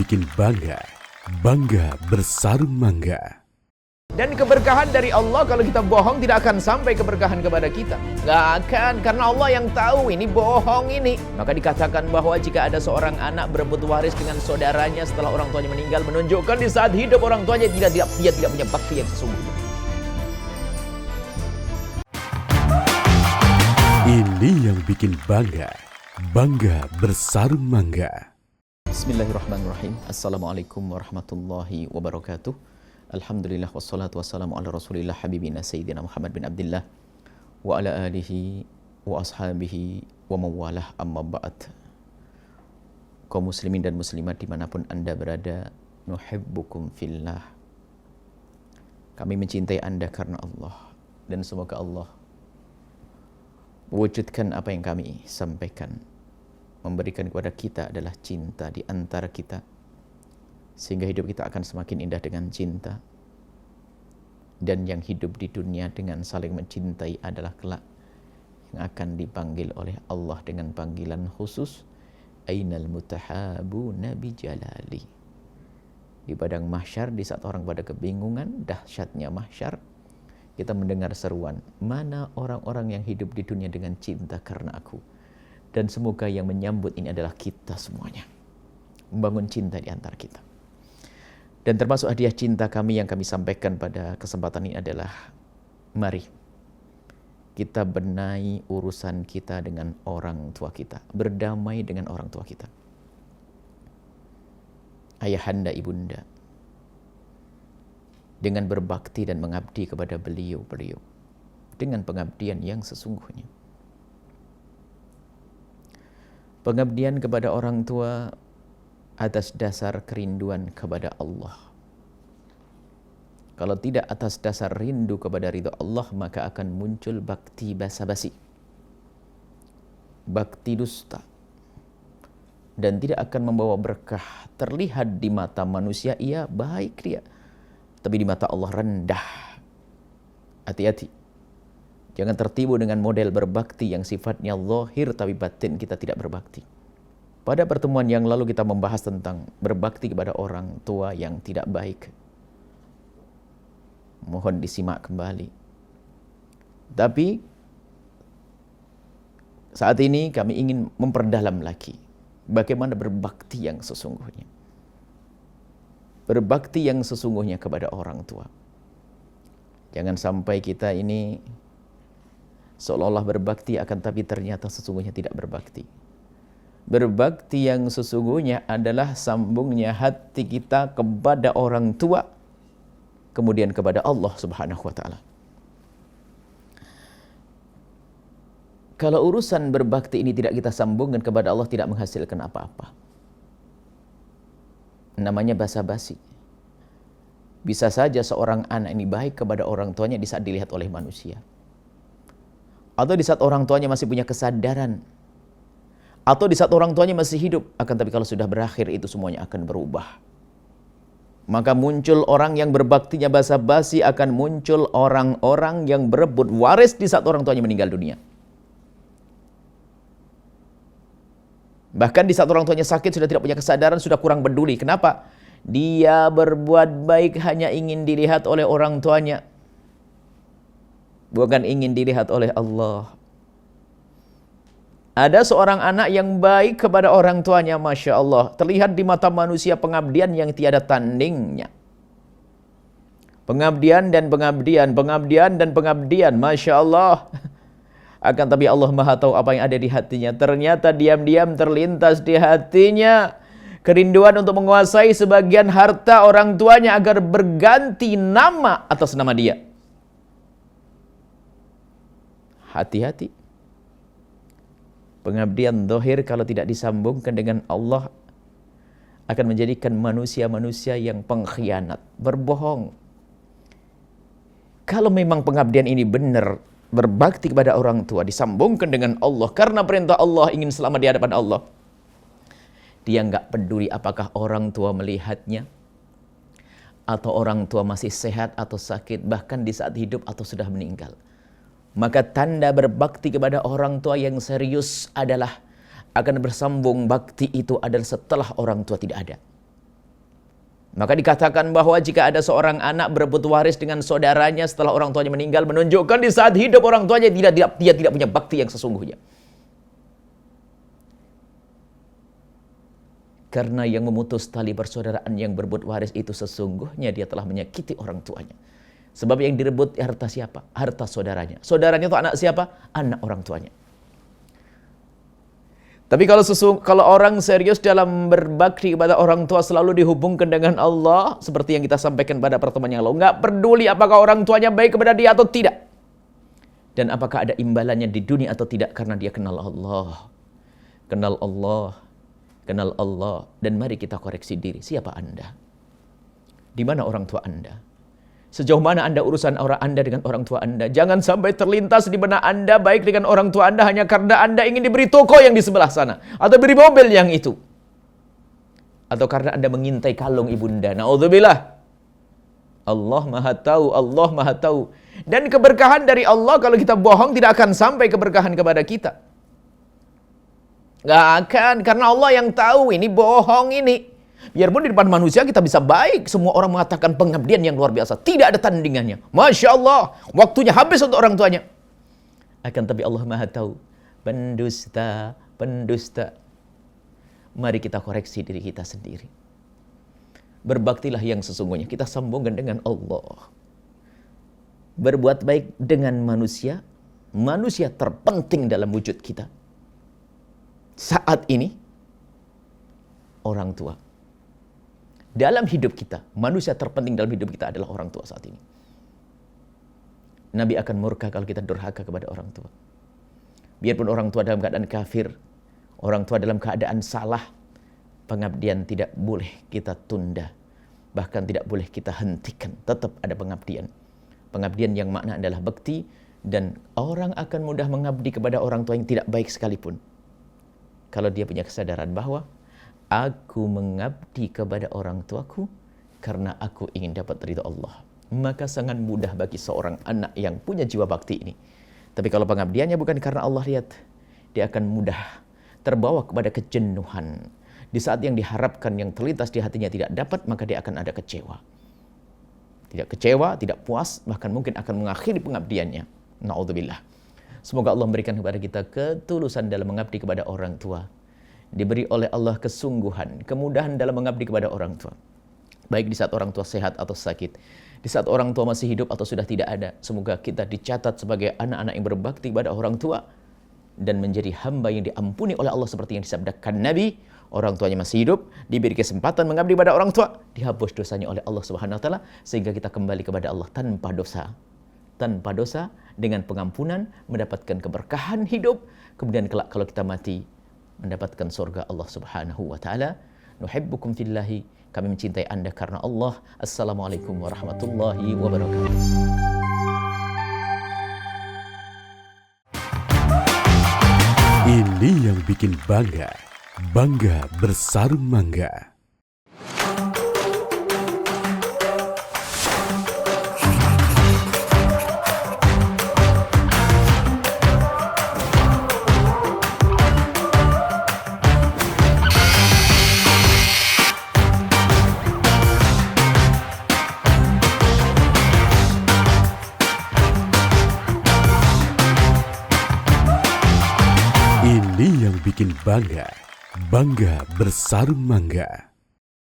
bikin bangga, bangga bersarung mangga. Dan keberkahan dari Allah, kalau kita bohong tidak akan sampai keberkahan kepada kita. Nggak akan, karena Allah yang tahu ini bohong ini. Maka dikatakan bahwa jika ada seorang anak berebut waris dengan saudaranya setelah orang tuanya meninggal, menunjukkan di saat hidup orang tuanya dia tidak punya bakti yang sesungguhnya. Ini yang bikin bangga, bangga bersarung mangga. Bismillahirrahmanirrahim. Assalamualaikum warahmatullahi wabarakatuh. Alhamdulillah wassalatu wassalamu ala rasulillah habibina sayyidina Muhammad bin Abdullah wa ala alihi wa ashabihi wa mawalah, amma ba'd. Kaum muslimin dan muslimat dimanapun anda berada, nuhibbukum fillah. Kami mencintai anda karena Allah, dan semoga Allah mewujudkan apa yang kami sampaikan, memberikan kepada kita adalah cinta di antara kita, sehingga hidup kita akan semakin indah dengan cinta. Dan yang hidup di dunia dengan saling mencintai adalah kelak yang akan dipanggil oleh Allah dengan panggilan khusus, Ainal mutahabuna bijalali. Di padang mahsyar, di saat orang pada kebingungan, dahsyatnya mahsyar, kita mendengar seruan, mana orang-orang yang hidup di dunia dengan cinta karena aku. Dan semoga yang menyambut ini adalah kita semuanya, membangun cinta di antara kita. Dan termasuk hadiah cinta kami yang kami sampaikan pada kesempatan ini adalah, mari kita benahi urusan kita dengan orang tua kita, berdamai dengan orang tua kita. Ayahanda, ibunda, dengan berbakti dan mengabdi kepada beliau-beliau dengan pengabdian yang sesungguhnya. Pengabdian kepada orang tua atas dasar kerinduan kepada Allah. Kalau tidak atas dasar rindu kepada ridha Allah, maka akan muncul bakti basa-basi, bakti dusta, dan tidak akan membawa berkah. Terlihat di mata manusia, iya baik dia, tapi di mata Allah rendah. Hati-hati, jangan tertipu dengan model berbakti yang sifatnya zahir tapi batin kita tidak berbakti. Pada pertemuan yang lalu kita membahas tentang berbakti kepada orang tua yang tidak baik. Mohon disimak kembali. Tapi saat ini kami ingin memperdalam lagi bagaimana berbakti yang sesungguhnya. Berbakti yang sesungguhnya kepada orang tua. Jangan sampai kita ini seolah-olah berbakti akan tapi ternyata sesungguhnya tidak berbakti. Berbakti yang sesungguhnya adalah sambungnya hati kita kepada orang tua, kemudian kepada Allah Subhanahu wa ta'ala. Kalau urusan berbakti ini tidak kita sambungkan kepada Allah, tidak menghasilkan apa-apa. Namanya basa-basi. Bisa saja seorang anak ini baik kepada orang tuanya di saat dilihat oleh manusia, atau di saat orang tuanya masih punya kesadaran, atau di saat orang tuanya masih hidup. Akan tapi kalau sudah berakhir, itu semuanya akan berubah. Maka muncul orang yang berbaktinya basa-basi, akan muncul orang-orang yang berebut waris di saat orang tuanya meninggal dunia. Bahkan di saat orang tuanya sakit, sudah tidak punya kesadaran, sudah kurang peduli. Kenapa? Dia berbuat baik hanya ingin dilihat oleh orang tuanya, bukan ingin dilihat oleh Allah. Ada seorang anak yang baik kepada orang tuanya, Masya Allah. Terlihat di mata manusia pengabdian yang tiada tandingnya. Pengabdian dan pengabdian, pengabdian dan pengabdian, Masya Allah. Akan tapi Allah Maha tahu apa yang ada di hatinya. Ternyata diam-diam terlintas di hatinya kerinduan untuk menguasai sebagian harta orang tuanya agar berganti nama atas nama dia. Hati-hati. Pengabdian zahir kalau tidak disambungkan dengan Allah akan menjadikan manusia-manusia yang pengkhianat, berbohong. Kalau memang pengabdian ini benar, berbakti kepada orang tua, disambungkan dengan Allah karena perintah Allah, ingin selamat di hadapan Allah, dia nggak peduli apakah orang tua melihatnya, atau orang tua masih sehat atau sakit, bahkan di saat hidup atau sudah meninggal. Maka tanda berbakti kepada orang tua yang serius adalah akan bersambung bakti itu adalah setelah orang tua tidak ada. Maka dikatakan bahwa jika ada seorang anak berebut waris dengan saudaranya setelah orang tuanya meninggal, menunjukkan di saat hidup orang tuanya dia tidak punya bakti yang sesungguhnya. Karena yang memutus tali persaudaraan yang berebut waris itu sesungguhnya dia telah menyakiti orang tuanya. Sebab yang direbut harta siapa? Harta saudaranya. Saudaranya itu anak siapa? Anak orang tuanya. Tapi kalau orang serius dalam berbakti kepada orang tua selalu dihubungkan dengan Allah, seperti yang kita sampaikan pada pertemuan yang lalu, nggak peduli apakah orang tuanya baik kepada dia atau tidak, dan apakah ada imbalannya di dunia atau tidak, karena dia kenal Allah, kenal Allah, kenal Allah. Dan mari kita koreksi diri, siapa Anda? Di mana orang tua Anda? Sejauh mana Anda urusan Anda dengan orang tua Anda? Jangan sampai terlintas di benak Anda baik dengan orang tua Anda hanya karena Anda ingin diberi toko yang di sebelah sana, atau beri mobil yang itu, atau karena Anda mengintai kalung ibunda. Na'udzubillah. Allah Maha Tahu, Allah Maha Tahu. Dan keberkahan dari Allah, kalau kita bohong tidak akan sampai keberkahan kepada kita. Gak akan, karena Allah yang tahu ini bohong ini. Biarpun di depan manusia kita bisa baik, semua orang mengatakan pengabdian yang luar biasa, tidak ada tandingannya. Masya Allah, waktunya habis untuk orang tuanya. Akan tapi Allah Maha Tahu, pendusta, pendusta. Mari kita koreksi diri kita sendiri. Berbaktilah yang sesungguhnya, kita sambungkan dengan Allah. Berbuat baik dengan manusia, manusia terpenting dalam wujud kita. Saat ini, orang tua. Dalam hidup kita, manusia terpenting dalam hidup kita adalah orang tua saat ini. Nabi akan murka kalau kita durhaka kepada orang tua. Biarpun orang tua dalam keadaan kafir, orang tua dalam keadaan salah, pengabdian tidak boleh kita tunda. Bahkan tidak boleh kita hentikan. Tetap ada pengabdian. Pengabdian yang makna adalah bakti, dan orang akan mudah mengabdi kepada orang tua yang tidak baik sekalipun, kalau dia punya kesadaran bahwa aku mengabdi kepada orang tuaku karena aku ingin dapat ridha Allah. Maka sangat mudah bagi seorang anak yang punya jiwa bakti ini. Tapi kalau pengabdiannya bukan karena Allah, lihat, dia akan mudah terbawa kepada kejenuhan. Di saat yang diharapkan, yang terlintas di hatinya tidak dapat, maka dia akan ada kecewa. Tidak kecewa, tidak puas, bahkan mungkin akan mengakhiri pengabdiannya. Na'udzubillah. Semoga Allah memberikan kepada kita ketulusan dalam mengabdi kepada orang tua. Diberi oleh Allah kesungguhan, kemudahan dalam mengabdi kepada orang tua. Baik di saat orang tua sehat atau sakit, di saat orang tua masih hidup atau sudah tidak ada. Semoga kita dicatat sebagai anak-anak yang berbakti kepada orang tua dan menjadi hamba yang diampuni oleh Allah seperti yang disabdakan Nabi. Orang tuanya masih hidup, diberi kesempatan mengabdi kepada orang tua, dihapus dosanya oleh Allah Subhanahu wa taala, sehingga kita kembali kepada Allah tanpa dosa. Tanpa dosa, dengan pengampunan, mendapatkan keberkahan hidup, kemudian kelak kalau kita mati mendapatkan surga Allah Subhanahu wa taala. Nuhibbukum fillahi, kami mencintai Anda karena Allah. Assalamualaikum warahmatullahi wabarakatuh. Ini yang bikin bangga, bangga bersarung mangga. Ini yang bikin bangga, bangga bersarung mangga.